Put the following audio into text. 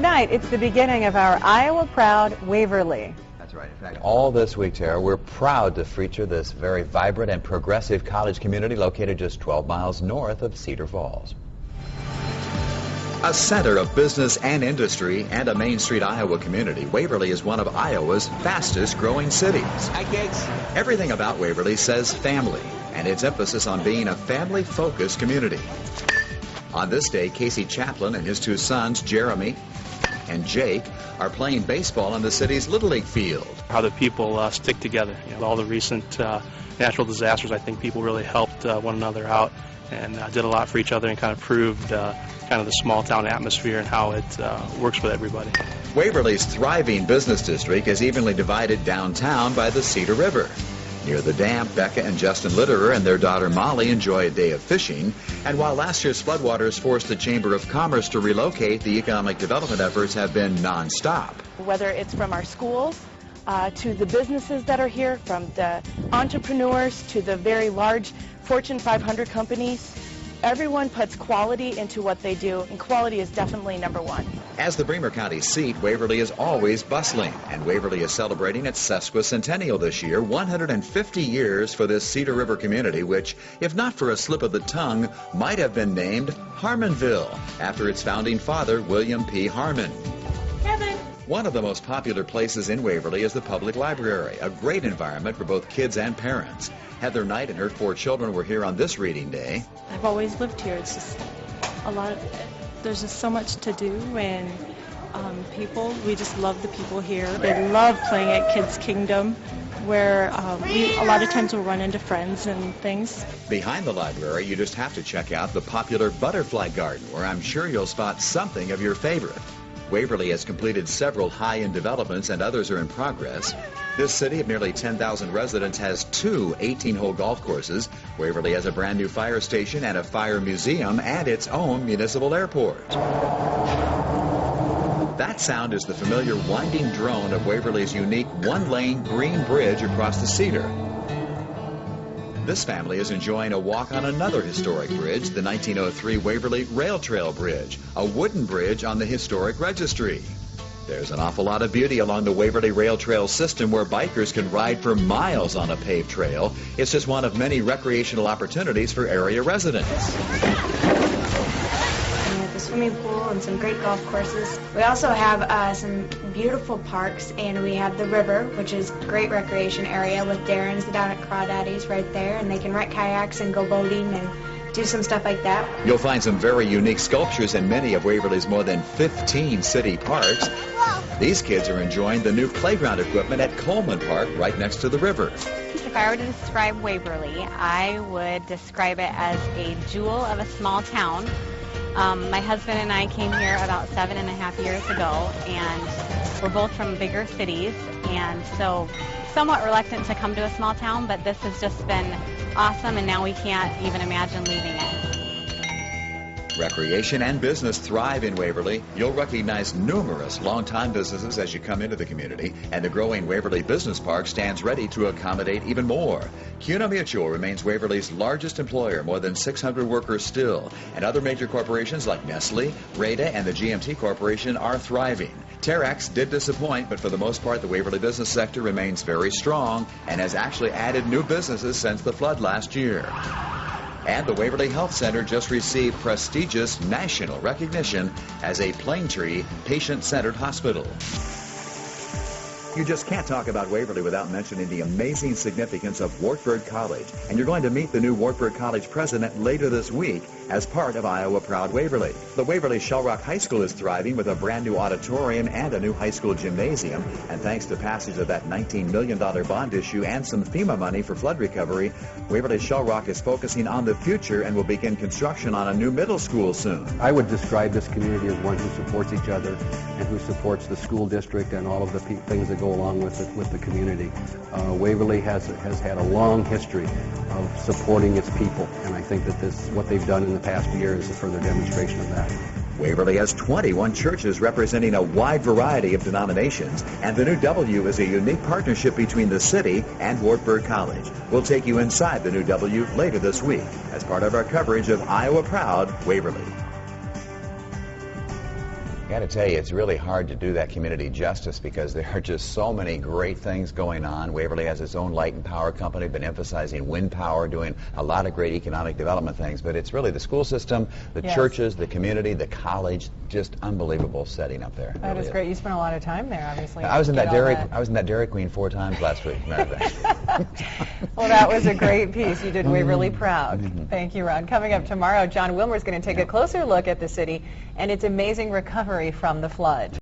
Tonight, it's the beginning of our Iowa Proud Waverly. That's right. In fact, all this week, Tara, we're proud to feature this very vibrant and progressive college community located just 12 miles north of Cedar Falls. A center of business and industry and a Main Street, Iowa community, Waverly is one of Iowa's fastest growing cities. Hi, kids. Everything about Waverly says family, and its emphasis on being a family-focused community. On this day, Casey Chaplin and his two sons, Jeremy and Jake, are playing baseball on the city's Little League field. How the people stick together. All the recent natural disasters, I think people really helped one another out and did a lot for each other and kind of proved kind of the small town atmosphere and how it works with everybody. Waverly's thriving business district is evenly divided downtown by the Cedar River. Near the dam, Becca and Justin Litterer and their daughter Molly enjoy a day of fishing. And while last year's floodwaters forced the Chamber of Commerce to relocate, the economic development efforts have been nonstop. Whether it's from our schools to the businesses that are here, from the entrepreneurs to the very large Fortune 500 companies, everyone puts quality into what they do, and quality is definitely number one. As the Bremer County seat, Waverly is always bustling, and Waverly is celebrating its sesquicentennial this year, 150 years for this Cedar River community, which, if not for a slip of the tongue, might have been named Harmonville, after its founding father, William P. Harmon. Kevin. One of the most popular places in Waverly is the public library, a great environment for both kids and parents. Heather Knight and her 4 children were here on this reading day. I've always lived here. It's just there's just so much to do, and we just love the people here. They love playing at Kids Kingdom, where a lot of times we'll run into friends and things. Behind the library, you just have to check out the popular Butterfly Garden, where I'm sure you'll spot something of your favorite. Waverly has completed several high-end developments and others are in progress. This city of nearly 10,000 residents has 2 18-hole golf courses. Waverly has a brand new fire station and a fire museum and its own municipal airport. That sound is the familiar winding drone of Waverly's unique one-lane green bridge across the Cedar. This family is enjoying a walk on another historic bridge, the 1903 Waverly Rail Trail Bridge, a wooden bridge on the historic registry. There's an awful lot of beauty along the Waverly Rail Trail system where bikers can ride for miles on a paved trail. It's just one of many recreational opportunities for area residents. Swimming pool and some great golf courses. We also have some beautiful parks, and we have the river, which is a great recreation area with Darren's down at Crawdaddy's right there, and they can rent kayaks and go boating and do some stuff like that. You'll find some very unique sculptures in many of Waverly's more than 15 city parks. These kids are enjoying the new playground equipment at Coleman Park right next to the river. If I were to describe Waverly, I would describe it as a jewel of a small town. My husband and I came here about 7.5 years ago, and we're both from bigger cities, and so somewhat reluctant to come to a small town, but this has just been awesome, and now we can't even imagine leaving it. Recreation and business thrive in Waverly. You'll recognize numerous longtime businesses as you come into the community, and the growing Waverly Business Park stands ready to accommodate even more. CUNA Mutual remains Waverly's largest employer, more than 600 workers still, and other major corporations like Nestle, Rada, and the GMT Corporation are thriving. Terex did disappoint, but for the most part, the Waverly business sector remains very strong and has actually added new businesses since the flood last year. And the Waverly Health Center just received prestigious national recognition as a Plaintree patient-centered hospital. You just can't talk about Waverly without mentioning the amazing significance of Wartburg College. And you're going to meet the new Wartburg College president later this week as part of Iowa Proud Waverly. The Waverly Shell Rock High School is thriving with a brand new auditorium and a new high school gymnasium. And thanks to passage of that $19 million bond issue and some FEMA money for flood recovery, Waverly Shell Rock is focusing on the future and will begin construction on a new middle school soon. I would describe this community as one who supports each other and who supports the school district and all of the things that go along with the community. Waverly has had a long history of supporting its people, and I think that what they've done in the past year is a further demonstration of that. Waverly has 21 churches representing a wide variety of denominations, and the new W is a unique partnership between the city and Wartburg College. We'll take you inside the new W later this week as part of our coverage of Iowa Proud Waverly. I got to tell you, it's really hard to do that community justice because there are just so many great things going on. Waverly has its own light and power company, been emphasizing wind power, doing a lot of great economic development things, but it's really the school system, the churches, the community, the college, just unbelievable setting up there. That is great. You spent a lot of time there, obviously. I was in that Dairy Queen 4 times last week. Well, that was a great piece. You did Waverly proud. Thank you, Ron. Coming up tomorrow, John Wilmer's going to take a closer look at the city and its amazing recovery from the flood.